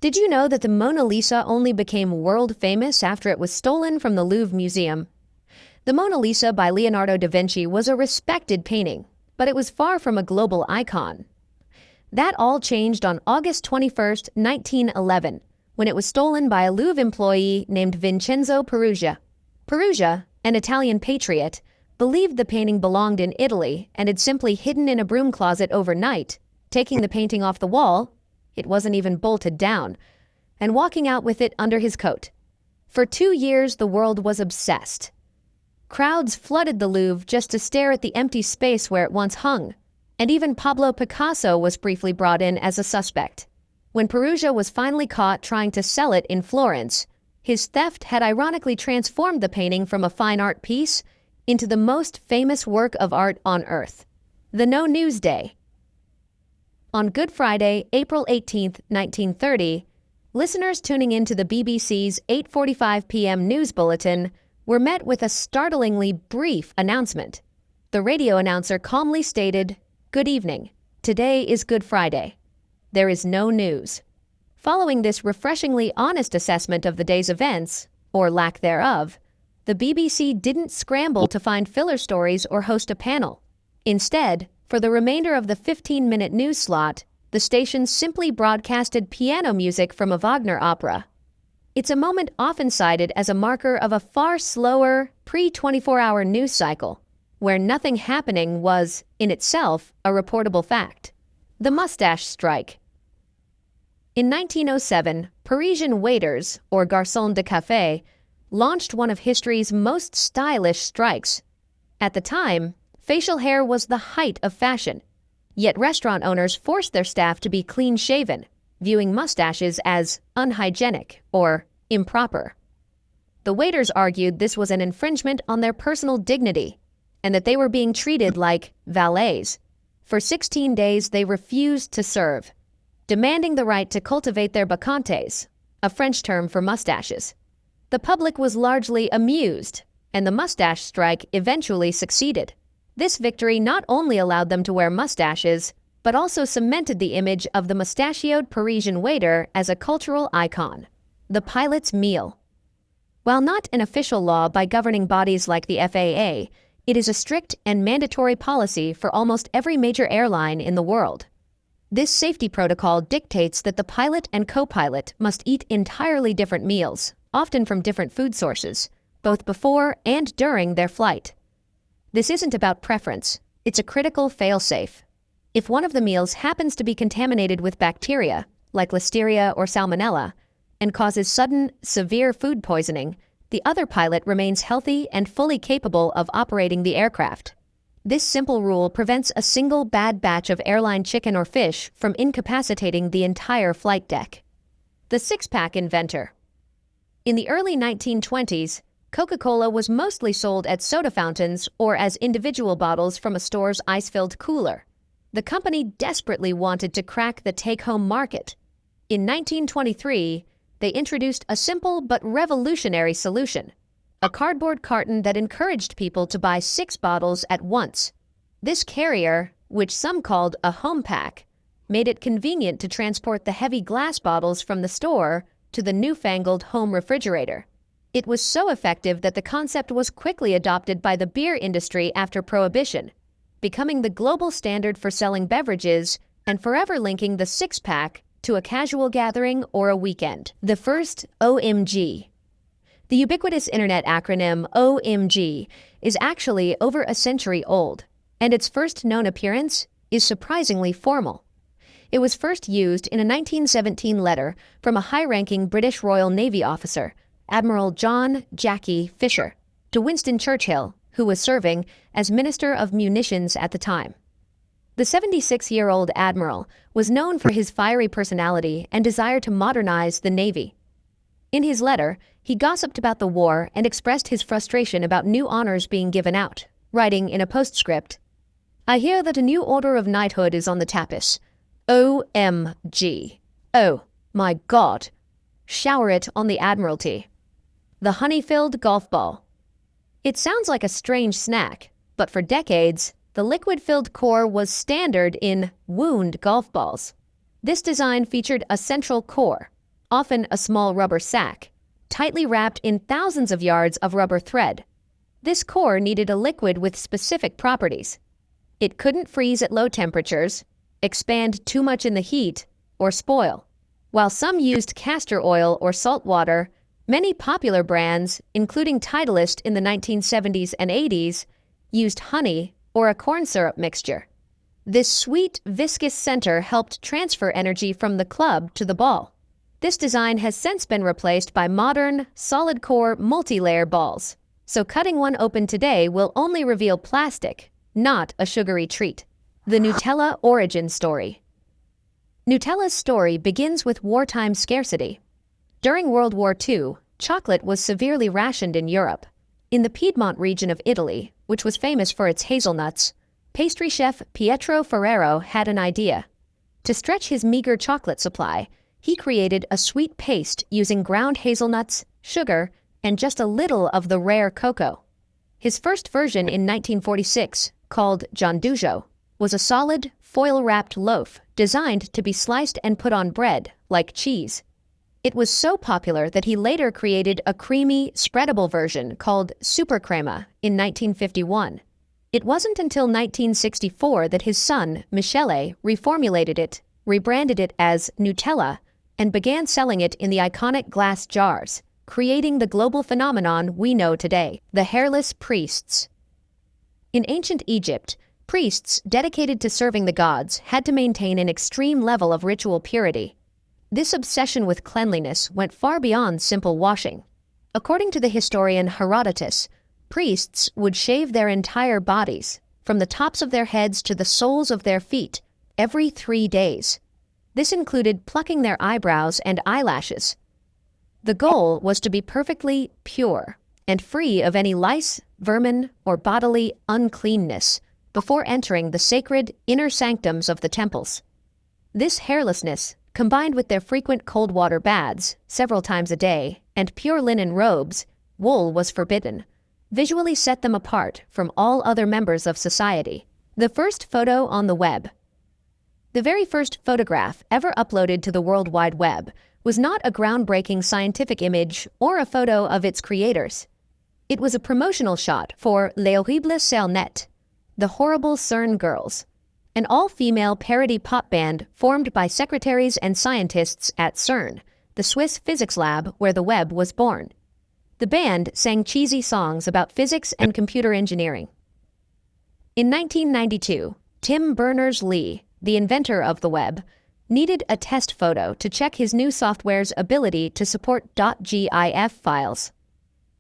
Did you know that the Mona Lisa only became world famous after it was stolen from the Louvre Museum? The Mona Lisa by Leonardo da Vinci was a respected painting, but it was far from a global icon. That all changed on August 21, 1911, when it was stolen by a Louvre employee named Vincenzo Peruggia. Peruggia, an Italian patriot, believed the painting belonged in Italy and had simply hidden in a broom closet overnight, taking the painting off the wall — it wasn't even bolted down — and walking out with it under his coat. For 2 years, the world was obsessed. Crowds flooded the Louvre just to stare at the empty space where it once hung, and even Pablo Picasso was briefly brought in as a suspect. When Peruggia was finally caught trying to sell it in Florence, his theft had ironically transformed the painting from a fine art piece into the most famous work of art on Earth. The No News Day. On Good Friday, April 18, 1930, listeners tuning into the BBC's 8:45 p.m. news bulletin were met with a startlingly brief announcement. The radio announcer calmly stated, "Good evening. Today is Good Friday. There is no news." Following this refreshingly honest assessment of the day's events, or lack thereof, the BBC didn't scramble to find filler stories or host a panel. Instead, for the remainder of the 15-minute news slot, the station simply broadcasted piano music from a Wagner opera. It's a moment often cited as a marker of a far slower, pre-24-hour news cycle, where nothing happening was, in itself, a reportable fact. The Mustache Strike. In 1907, Parisian waiters, or garçons de café, launched one of history's most stylish strikes. At the time, facial hair was the height of fashion, yet restaurant owners forced their staff to be clean-shaven, viewing mustaches as unhygienic or improper. The waiters argued this was an infringement on their personal dignity, and that they were being treated like valets. For 16 days, they refused to serve, demanding the right to cultivate their bacchantes, a French term for mustaches. The public was largely amused, and the mustache strike eventually succeeded. This victory not only allowed them to wear mustaches, but also cemented the image of the mustachioed Parisian waiter as a cultural icon. The pilot's meal. While not an official law by governing bodies like the FAA, it is a strict and mandatory policy for almost every major airline in the world. This safety protocol dictates that the pilot and co-pilot must eat entirely different meals, often from different food sources, both before and during their flight. This isn't about preference, it's a critical fail-safe. If one of the meals happens to be contaminated with bacteria, like Listeria or Salmonella, and causes sudden, severe food poisoning, the other pilot remains healthy and fully capable of operating the aircraft. This simple rule prevents a single bad batch of airline chicken or fish from incapacitating the entire flight deck. The six-pack inventor. In the early 1920s, Coca-Cola was mostly sold at soda fountains or as individual bottles from a store's ice-filled cooler. The company desperately wanted to crack the take-home market. In 1923, they introduced a simple but revolutionary solution: a cardboard carton that encouraged people to buy 6 bottles at once. This carrier, which some called a home pack, made it convenient to transport the heavy glass bottles from the store to the newfangled home refrigerator. It was so effective that the concept was quickly adopted by the beer industry after Prohibition, becoming the global standard for selling beverages and forever linking the six-pack to a casual gathering or a weekend. The first OMG. The ubiquitous internet acronym OMG is actually over a century old, and its first known appearance is surprisingly formal. It was first used in a 1917 letter from a high-ranking British Royal Navy officer, Admiral John "Jackie" Fisher, to Winston Churchill, who was serving as Minister of Munitions at the time. The 76-year-old admiral was known for his fiery personality and desire to modernize the Navy. In his letter, he gossiped about the war and expressed his frustration about new honors being given out, writing in a postscript, "I hear that a new order of knighthood is on the tapis. OMG. Oh, my God. Shower it on the Admiralty." The honey-filled golf ball. It sounds like a strange snack, but for decades, the liquid-filled core was standard in wound golf balls. This design featured a central core, often a small rubber sack, tightly wrapped in thousands of yards of rubber thread. This core needed a liquid with specific properties. It couldn't freeze at low temperatures, expand too much in the heat, or spoil. While some used castor oil or salt water, many popular brands, including Titleist in the 1970s and 80s, used honey or a corn syrup mixture. This sweet, viscous center helped transfer energy from the club to the ball. This design has since been replaced by modern, solid-core, multi-layer balls, so cutting one open today will only reveal plastic, not a sugary treat. The Nutella origin story. Nutella's story begins with wartime scarcity. During World War II, chocolate was severely rationed in Europe. In the Piedmont region of Italy, which was famous for its hazelnuts, pastry chef Pietro Ferrero had an idea. To stretch his meager chocolate supply, he created a sweet paste using ground hazelnuts, sugar, and just a little of the rare cocoa. His first version in 1946, called Giandujo, was a solid, foil-wrapped loaf designed to be sliced and put on bread, like cheese. It was so popular that he later created a creamy, spreadable version called Supercrema in 1951. It wasn't until 1964 that his son, Michele, reformulated it, rebranded it as Nutella, and began selling it in the iconic glass jars, creating the global phenomenon we know today, the hairless priests. In ancient Egypt, priests dedicated to serving the gods had to maintain an extreme level of ritual purity. This obsession with cleanliness went far beyond simple washing. According to the historian Herodotus, priests would shave their entire bodies, from the tops of their heads to the soles of their feet, every 3 days. This included plucking their eyebrows and eyelashes. The goal was to be perfectly pure and free of any lice, vermin, or bodily uncleanness before entering the sacred inner sanctums of the temples. This hairlessness, combined with their frequent cold water baths, several times a day, and pure linen robes, wool was forbidden, visually set them apart from all other members of society. The first photo on the web. The very first photograph ever uploaded to the World Wide Web was not a groundbreaking scientific image or a photo of its creators. It was a promotional shot for Les Horribles Cernettes, the Horrible CERN Girls, an all-female parody pop band formed by secretaries and scientists at CERN, the Swiss physics lab where the web was born. The band sang cheesy songs about physics and computer engineering. In 1992, Tim Berners-Lee, the inventor of the web, needed a test photo to check his new software's ability to support .gif files.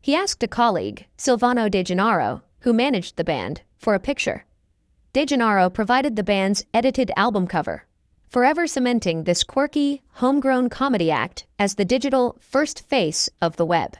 He asked a colleague, Silvano De Gennaro, who managed the band, for a picture. De Gennaro provided the band's edited album cover, forever cementing this quirky, homegrown comedy act as the digital first face of the web.